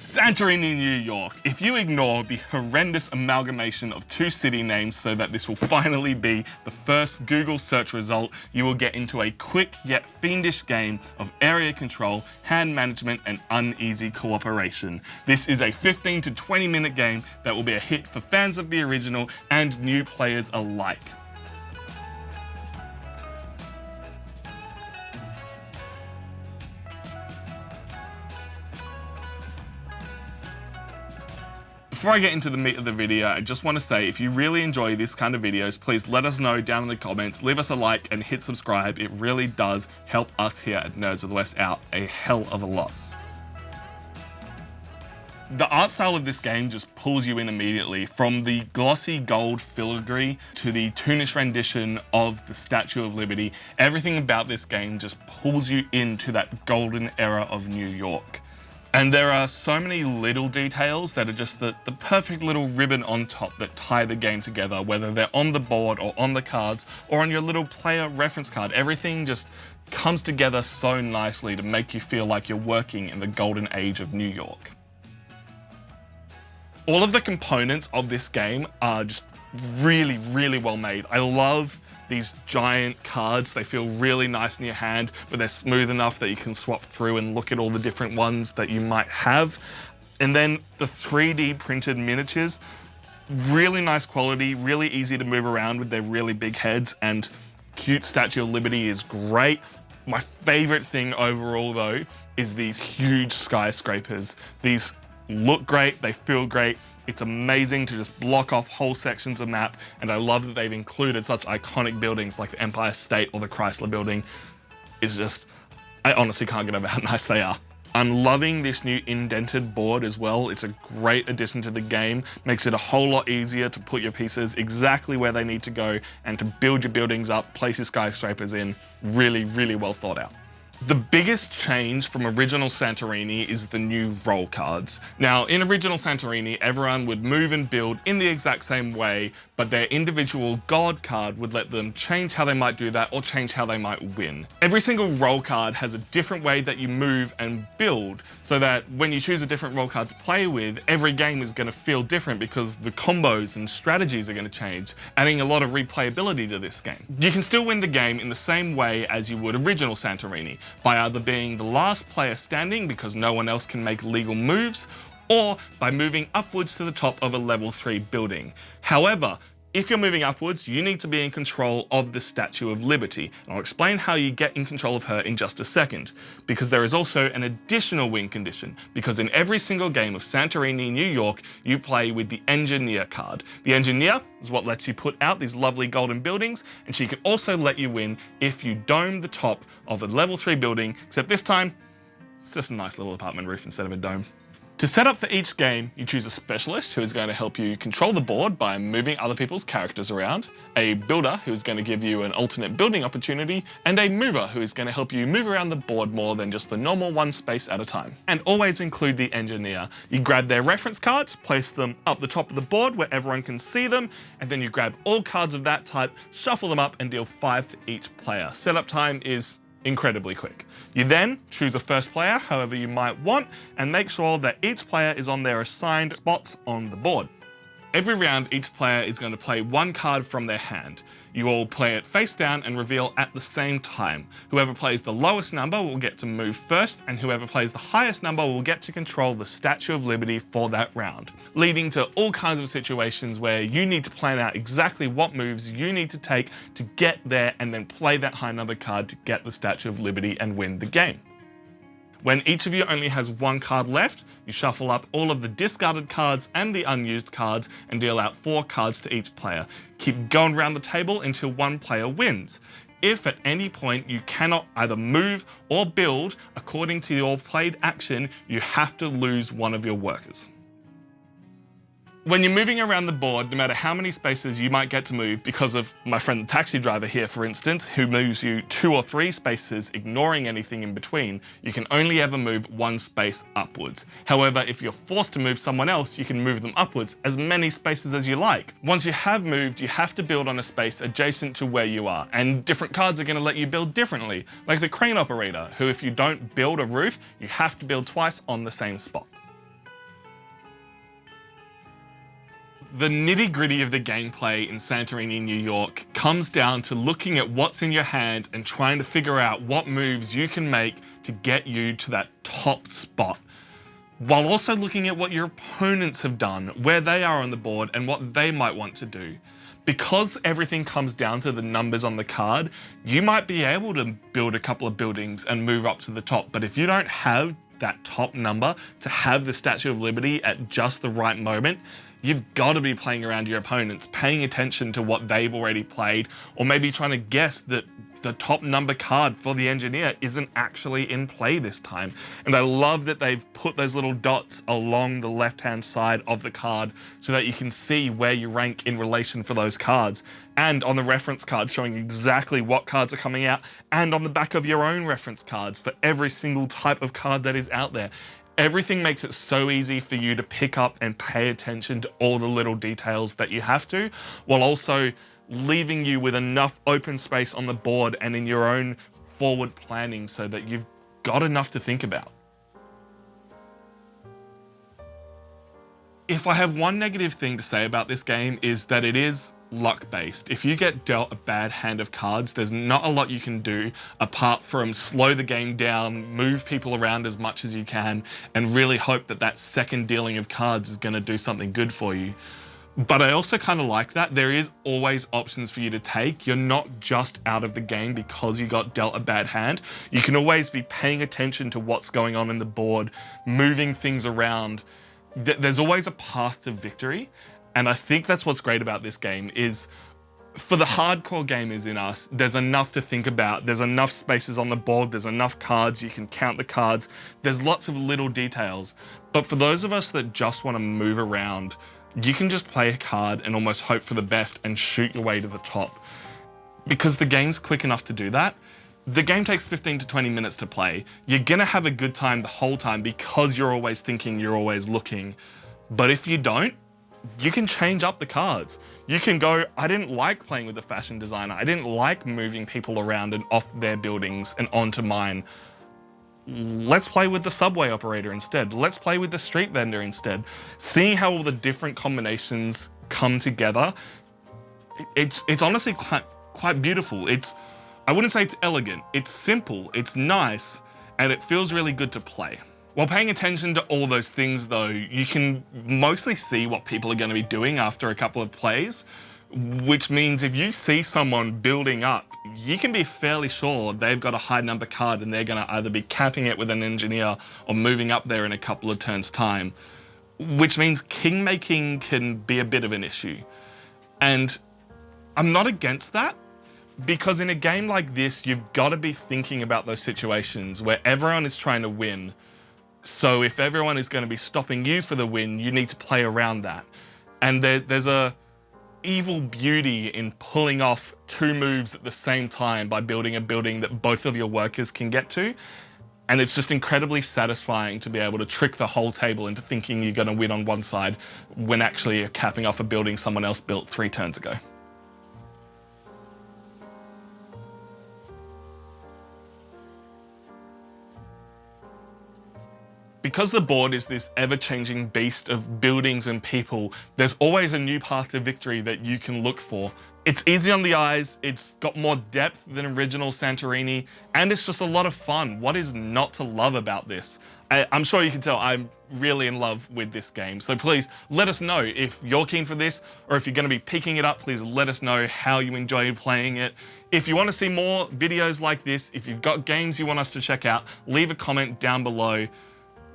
Santorini, New York. If you ignore the horrendous amalgamation of two city names so that this will finally be the first Google search result, you will get into a quick yet fiendish game of area control, hand management, and uneasy cooperation. This is a 15 to 20 minute game that will be a hit for fans of the original and new players alike. Before I get into the meat of the video, I just want to say if you really enjoy this kind of videos, please let us know down in the comments, leave us a like and hit subscribe. It really does help us here at Nerds of the West out a hell of a lot. The art style of this game just pulls you in immediately, from the glossy gold filigree to the toonish rendition of the Statue of Liberty. Everything about this game just pulls you into that golden era of New York. And there are so many little details that are just the perfect little ribbon on top that tie the game together, whether they're on the board or on the cards or on your little player reference card. Everything just comes together so nicely to make you feel like you're working in the golden age of New York. All of the components of this game are just really, really well made. I love these giant cards. They feel really nice in your hand, but they're smooth enough that you can swap through and look at all the different ones that you might have. And then the 3D printed miniatures, really nice quality, really easy to move around with their really big heads, and cute Statue of Liberty is great. My favorite thing overall though is these huge skyscrapers. These look great, they feel great. It's amazing to just block off whole sections of map, and I love that they've included such iconic buildings like the Empire State or the Chrysler Building. It's just, I honestly can't get over how nice they are. I'm loving this new indented board as well. It's a great addition to the game. Makes it a whole lot easier to put your pieces exactly where they need to go and to build your buildings up, place your skyscrapers in. Really, really well thought out. The biggest change from original Santorini is the new roll cards. Now, in original Santorini, everyone would move and build in the exact same way, but their individual god card would let them change how they might do that or change how they might win. Every single roll card has a different way that you move and build, so that when you choose a different roll card to play with, every game is going to feel different because the combos and strategies are going to change, adding a lot of replayability to this game. You can still win the game in the same way as you would original Santorini, by either being the last player standing because no one else can make legal moves, or by moving upwards to the top of a level 3 building. However, if you're moving upwards, you need to be in control of the Statue of Liberty. And I'll explain how you get in control of her in just a second, because there is also an additional win condition, because in every single game of Santorini, New York, you play with the Engineer card. The Engineer is what lets you put out these lovely golden buildings, and she can also let you win if you dome the top of a level 3 building, except this time, it's just a nice little apartment roof instead of a dome. To set up for each game, you choose a specialist who is going to help you control the board by moving other people's characters around, a builder who is going to give you an alternate building opportunity, and a mover who is going to help you move around the board more than just the normal one space at a time. And always include the Engineer. You grab their reference cards, place them up the top of the board where everyone can see them, and then you grab all cards of that type, shuffle them up, and deal 5 to each player. Setup time is incredibly quick. You then choose a first player, however you might want, and make sure that each player is on their assigned spots on the board. Every round, each player is going to play one card from their hand. You all play it face down and reveal at the same time. Whoever plays the lowest number will get to move first, and whoever plays the highest number will get to control the Statue of Liberty for that round, leading to all kinds of situations where you need to plan out exactly what moves you need to take to get there and then play that high number card to get the Statue of Liberty and win the game. When each of you only has one card left, you shuffle up all of the discarded cards and the unused cards and deal out 4 cards to each player. Keep going around the table until one player wins. If at any point you cannot either move or build according to your played action, you have to lose one of your workers. When you're moving around the board, no matter how many spaces you might get to move, because of my friend the taxi driver here, for instance, who moves you 2 or 3 spaces, ignoring anything in between, you can only ever move 1 space upwards. However, if you're forced to move someone else, you can move them upwards as many spaces as you like. Once you have moved, you have to build on a space adjacent to where you are, and different cards are going to let you build differently, like the crane operator, who if you don't build a roof, you have to build twice on the same spot. The nitty-gritty of the gameplay in Santorini, New York comes down to looking at what's in your hand and trying to figure out what moves you can make to get you to that top spot, while also looking at what your opponents have done, where they are on the board and what they might want to do. Because everything comes down to the numbers on the card, you might be able to build a couple of buildings and move up to the top, but if you don't have that top number to have the Statue of Liberty at just the right moment, you've got to be playing around your opponents, paying attention to what they've already played, or maybe trying to guess that the top number card for the engineer isn't actually in play this time. And I love that they've put those little dots along the left-hand side of the card so that you can see where you rank in relation for those cards. And on the reference card showing exactly what cards are coming out, and on the back of your own reference cards for every single type of card that is out there. Everything makes it so easy for you to pick up and pay attention to all the little details that you have to, while also leaving you with enough open space on the board and in your own forward planning so that you've got enough to think about. If I have one negative thing to say about this game is that it is luck-based. If you get dealt a bad hand of cards, there's not a lot you can do apart from slow the game down, move people around as much as you can, and really hope that that second dealing of cards is going to do something good for you. But I also kind of like that there is always options for you to take. You're not just out of the game because you got dealt a bad hand. You can always be paying attention to what's going on in the board, moving things around. There's always a path to victory. And I think that's what's great about this game is, for the hardcore gamers in us, there's enough to think about. There's enough spaces on the board. There's enough cards. You can count the cards. There's lots of little details. But for those of us that just want to move around, you can just play a card and almost hope for the best and shoot your way to the top. Because the game's quick enough to do that. The game takes 15 to 20 minutes to play. You're gonna have a good time the whole time because you're always thinking, you're always looking. But if you don't, you can change up the cards. You can go, I didn't like playing with the fashion designer. I didn't like moving people around and off their buildings and onto mine. Let's play with the subway operator instead. Let's play with the street vendor instead. Seeing how all the different combinations come together, it's honestly quite beautiful. I wouldn't say it's elegant. It's simple, it's nice, and it feels really good to play. While paying attention to all those things though, you can mostly see what people are going to be doing after a couple of plays, which means if you see someone building up, you can be fairly sure they've got a high number card and they're going to either be capping it with an engineer or moving up there in a couple of turns time, which means king making can be a bit of an issue. And I'm not against that, because in a game like this, you've got to be thinking about those situations where everyone is trying to win. So if everyone is going to be stopping you for the win, you need to play around that. And there's a evil beauty in pulling off two moves at the same time by building a building that both of your workers can get to. And it's just incredibly satisfying to be able to trick the whole table into thinking you're going to win on one side when actually you're capping off a building someone else built 3 turns ago. Because the board is this ever-changing beast of buildings and people, there's always a new path to victory that you can look for. It's easy on the eyes, it's got more depth than original Santorini, and it's just a lot of fun. What is not to love about this? I'm sure you can tell I'm really in love with this game. So please let us know if you're keen for this, or if you're going to be picking it up, please let us know how you enjoyed playing it. If you want to see more videos like this, if you've got games you want us to check out, leave a comment down below.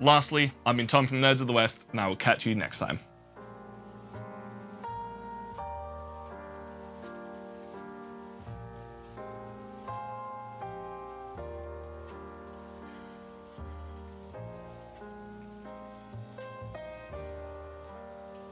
Lastly, I've been Tom from Nerds of the West, and I will catch you next time.